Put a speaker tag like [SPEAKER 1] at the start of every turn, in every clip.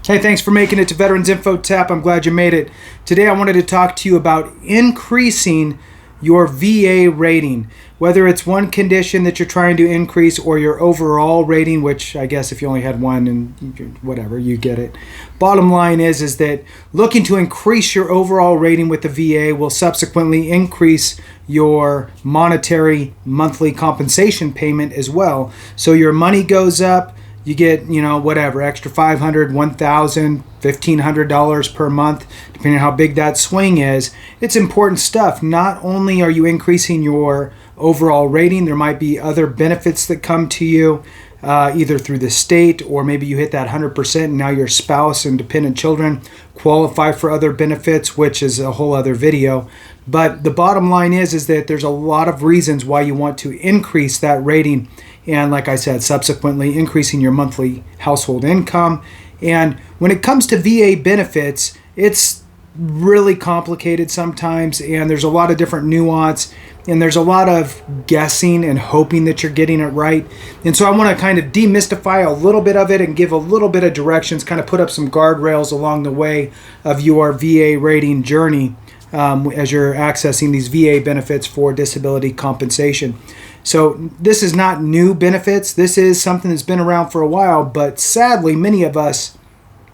[SPEAKER 1] Hey, thanks for making it to Veterans Info Tap. I'm glad you made it. Today I wanted to talk to you about increasing your VA rating, whether it's one condition that you're trying to increase or your overall rating, which I guess if you only had one and whatever, you get it. Bottom line is that looking to increase your overall rating with the VA will subsequently increase your monetary monthly compensation payment as well. So your money goes up. You get, whatever, extra $500, $1,000, $1,500 per month, depending on how big that swing is. It's important stuff. Not only are you increasing your overall rating, there might be other benefits that come to you, either through the state, or maybe you hit that 100% and now your spouse and dependent children qualify for other benefits, which is a whole other video. But the bottom line is that there's a lot of reasons why you want to increase that rating. And like I said, subsequently increasing your monthly household income. And when it comes to VA benefits, it's really complicated sometimes, and there's a lot of different nuance, and there's a lot of guessing and hoping that you're getting it right. And so I want to kind of demystify a little bit of it and give a little bit of directions, kind of put up some guardrails along the way of your VA rating journey as you're accessing these VA benefits for disability compensation. So this is not new benefits. This is something that's been around for a while, but sadly, many of us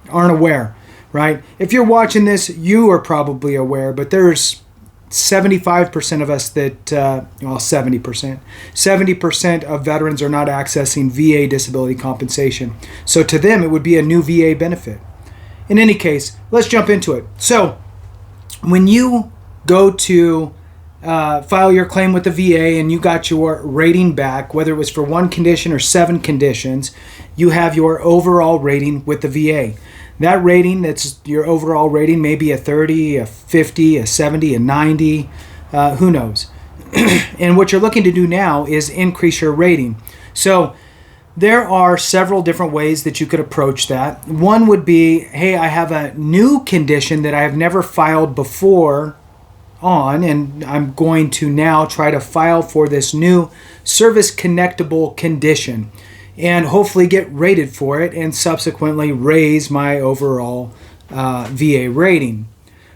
[SPEAKER 1] aren't aware, right? If you're watching this, you are probably aware, but there's 75% of us that, 70% of veterans are not accessing VA disability compensation. So to them, it would be a new VA benefit. In any case, let's jump into it. So when you go to file your claim with the VA and you got your rating back, whether it was for one condition or 7 conditions, you have your overall rating with the VA. That rating, that's your overall rating, maybe a 30, a 50, a 70, a 90, who knows. And what you're looking to do now is increase your rating. So there are several different ways that you could approach that. One would be, hey, I have a new condition that I have never filed before on, and I'm going to now try to file for this new service connectable condition and hopefully get rated for it and subsequently raise my overall VA rating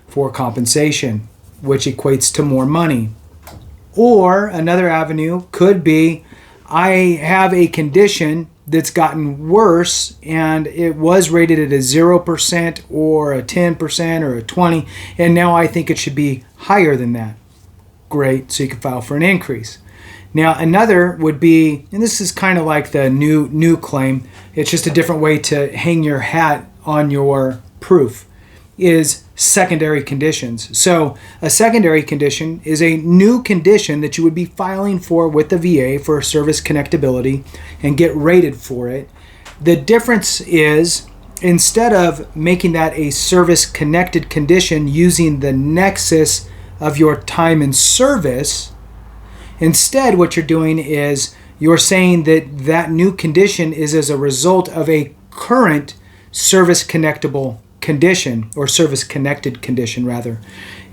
[SPEAKER 1] for compensation, which equates to more money. Or another avenue could be, I have a condition that's gotten worse and it was rated at a 0% or a 10% or a 20%, and now I think it should be higher than that. Great, so you can file for an increase. Now another would be, and this is kind of like the new claim, it's just a different way to hang your hat on your proof, is secondary conditions. So a secondary condition is a new condition that you would be filing for with the VA for service connectability and get rated for it. The difference is, instead of making that a service connected condition using the nexus of your time in service, instead what you're doing is you're saying that that new condition is as a result of a current service connectable condition, or service connected condition rather.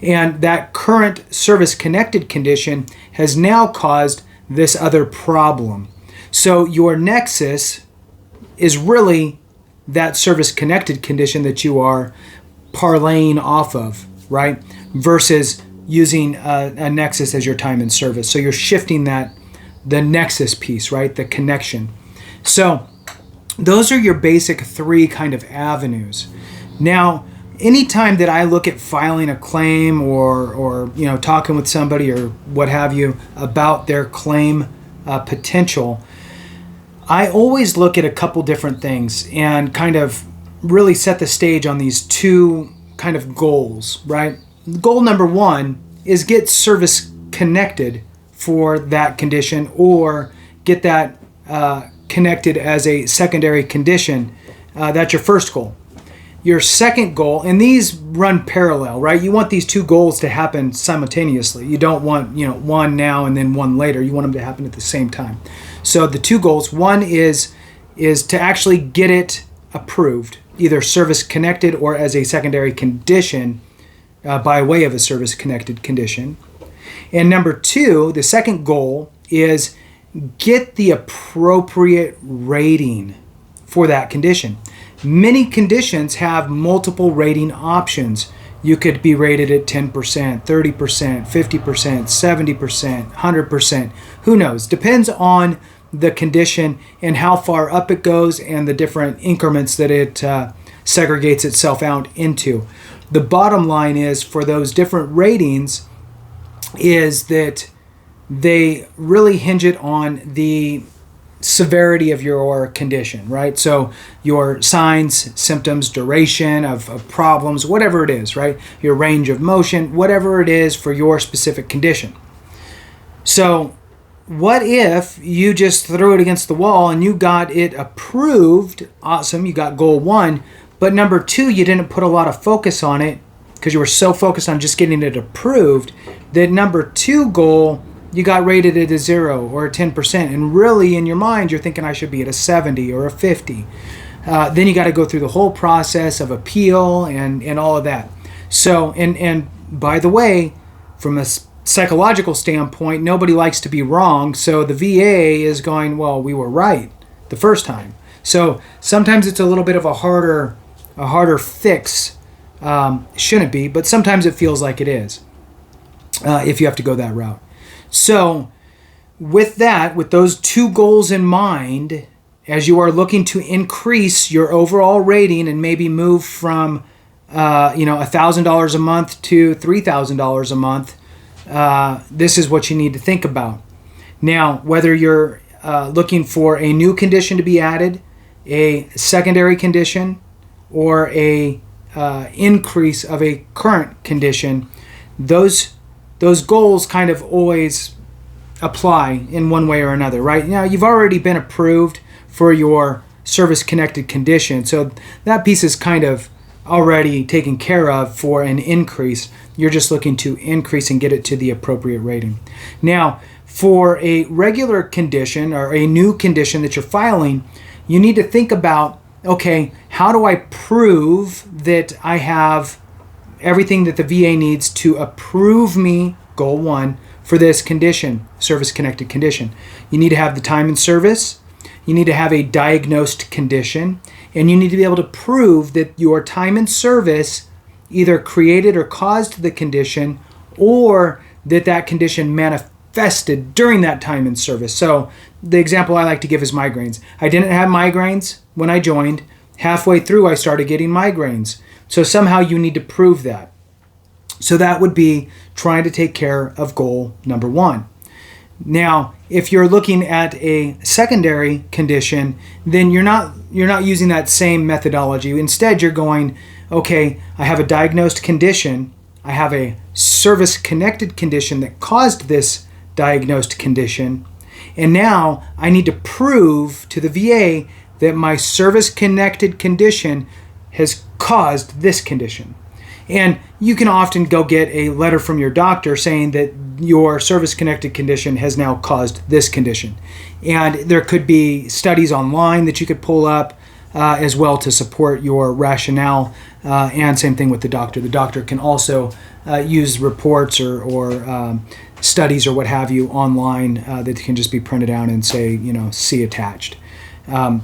[SPEAKER 1] And that current service connected condition has now caused this other problem. So your nexus is really that service connected condition that you are parlaying off of, right? Versus using a nexus as your time in service. So you're shifting the nexus piece, right? The connection. So those are your basic 3 kind of avenues. Now, anytime that I look at filing a claim or talking with somebody or what have you about their claim potential, I always look at a couple different things and kind of really set the stage on these 2 kind of goals, right? Goal number 1 is get service connected for that condition, or get that connected as a secondary condition. That's your first goal. Your second goal, and these run parallel, right? You want these 2 goals to happen simultaneously. You don't want, one now and then one later. You want them to happen at the same time. So the 2 goals, one is to actually get it approved, either service connected or as a secondary condition by way of a service connected condition. And number 2, the second goal is get the appropriate rating for that condition. Many conditions have multiple rating options. You could be rated at 10%, 30%, 50%, 70%, 100%. Who knows? Depends on the condition and how far up it goes and the different increments that it segregates itself out into. The bottom line is, for those different ratings, is that they really hinge it on the severity of your condition, right? So your signs, symptoms, duration of problems, whatever it is, right? Your range of motion, whatever it is for your specific condition. So what if you just threw it against the wall and you got it approved? Awesome, you got goal 1, but number 2, you didn't put a lot of focus on it because you were so focused on just getting it approved that number 2 goal, you got rated at a 0 or a 10%, and really in your mind you're thinking I should be at a 70 or a 50. Then you got to go through the whole process of appeal and all of that. So, and by the way, from a psychological standpoint, nobody likes to be wrong, so the VA is going, well, we were right the first time. So sometimes it's a little bit of a harder fix. Shouldn't be, but sometimes it feels like it is if you have to go that route. So with that, with those 2 goals in mind, as you are looking to increase your overall rating and maybe move from $1,000 a month to $3,000 a month, this is what you need to think about. Now, whether you're looking for a new condition to be added, a secondary condition, or a increase of a current condition, those goals kind of always apply in one way or another, right? Now, you've already been approved for your service-connected condition, so that piece is kind of already taken care of for an increase. You're just looking to increase and get it to the appropriate rating. Now, for a regular condition or a new condition that you're filing, you need to think about, okay, how do I prove that I have everything that the VA needs to approve me, goal 1, for this condition, service-connected condition? You need to have the time in service, you need to have a diagnosed condition, and you need to be able to prove that your time in service either created or caused the condition, or that condition manifested during that time in service. So the example I like to give is migraines. I didn't have migraines when I joined. Halfway through, I started getting migraines. So somehow you need to prove that. So that would be trying to take care of goal number 1. Now, if you're looking at a secondary condition, then you're not using that same methodology. Instead, you're going, okay, I have a diagnosed condition, I have a service-connected condition that caused this diagnosed condition, and now I need to prove to the VA that my service-connected condition has caused this condition. And you can often go get a letter from your doctor saying that your service-connected condition has now caused this condition. And there could be studies online that you could pull up as well to support your rationale, and same thing with the doctor. The doctor can also use reports or studies or what have you online that can just be printed out and say, see attached.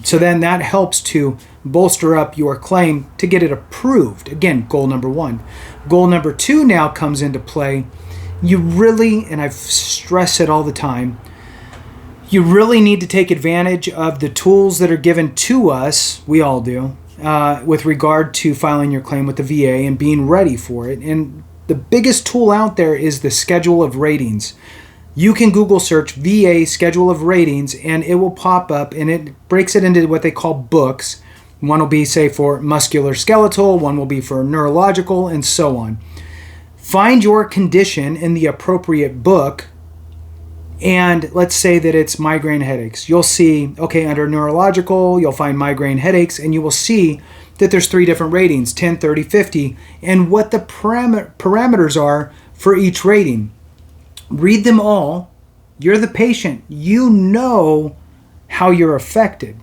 [SPEAKER 1] So then that helps to bolster up your claim to get it approved. Again, goal number 1. Goal number 2 now comes into play. You really, and I've stressed it all the time, you really need to take advantage of the tools that are given to us, we all do, with regard to filing your claim with the VA and being ready for it. And the biggest tool out there is the schedule of ratings. You can Google search VA schedule of ratings and it will pop up, and it breaks it into what they call books. One will be, say, for musculoskeletal, one will be for neurological, and so on. Find your condition in the appropriate book, and let's say that it's migraine headaches. You'll see, okay, under neurological, you'll find migraine headaches, and you will see that there's 3 different ratings, 10, 30, 50, and what the parameters are for each rating. Read them all. You're the patient. You know how you're affected.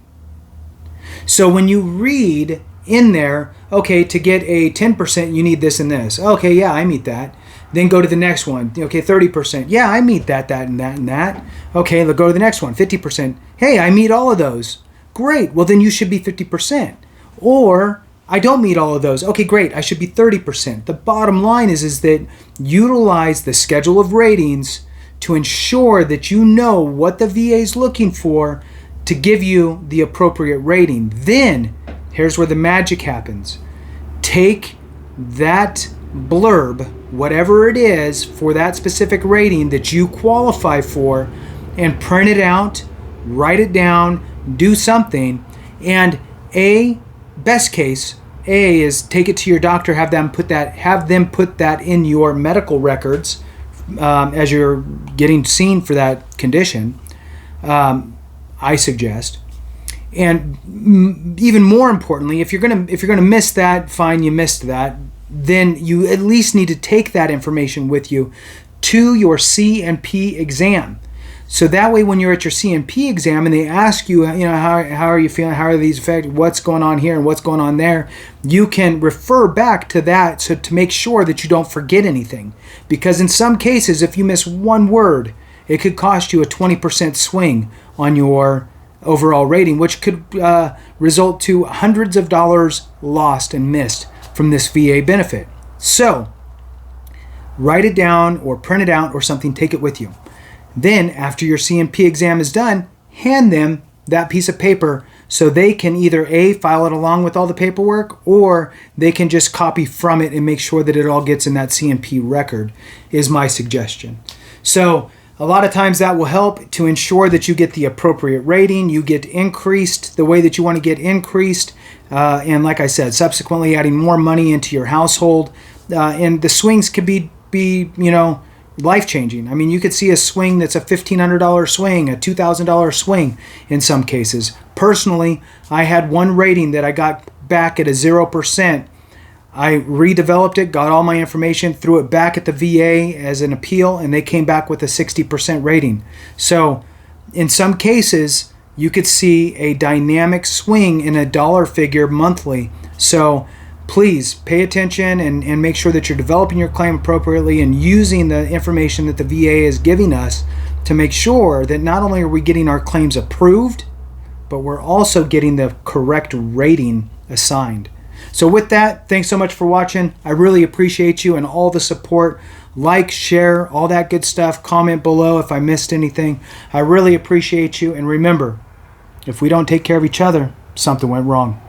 [SPEAKER 1] So when you read in there, okay, to get a 10%, you need this and this. Okay, yeah, I meet that. Then go to the next one. Okay, 30%. Yeah, I meet that, and that, and that. Okay, go to the next one, 50%. Hey, I meet all of those. Great. Well, then you should be 50%. Or I don't meet all of those. Okay, great. I should be 30%. The bottom line is that utilize the schedule of ratings to ensure that you know what the VA is looking for to give you the appropriate rating. Then, here's where the magic happens. Take that blurb, whatever it is for that specific rating that you qualify for, and print it out, write it down, do something. And best case, is take it to your doctor, have them put that in your medical records as you're getting seen for that condition. I suggest. And even more importantly, if you're gonna miss that, fine, you missed that. Then you at least need to take that information with you to your C&P exam. So that way, when you're at your C&P exam and they ask you, how are you feeling? How are these affected? What's going on here and what's going on there? You can refer back to that so to make sure that you don't forget anything. Because in some cases, if you miss one word, it could cost you a 20% swing on your overall rating, which could result to hundreds of dollars lost and missed from this VA benefit. So write it down or print it out or something, take it with you. Then, after your C&P exam is done, hand them that piece of paper so they can either file it along with all the paperwork, or they can just copy from it and make sure that it all gets in that C&P record, is my suggestion. So a lot of times that will help to ensure that you get the appropriate rating, you get increased the way that you want to get increased, and like I said, subsequently adding more money into your household. And the swings could be life-changing. I mean, you could see a swing that's a $1,500 swing, a $2,000 swing in some cases. Personally, I had one rating that I got back at a 0%. I redeveloped it, got all my information, threw it back at the VA as an appeal, and they came back with a 60% rating. So in some cases, you could see a dynamic swing in a dollar figure monthly. So please pay attention and make sure that you're developing your claim appropriately and using the information that the VA is giving us to make sure that not only are we getting our claims approved, but we're also getting the correct rating assigned. So with that, thanks so much for watching. I really appreciate you and all the support. Like, share, all that good stuff. Comment below if I missed anything. I really appreciate you. And remember, if we don't take care of each other, something went wrong.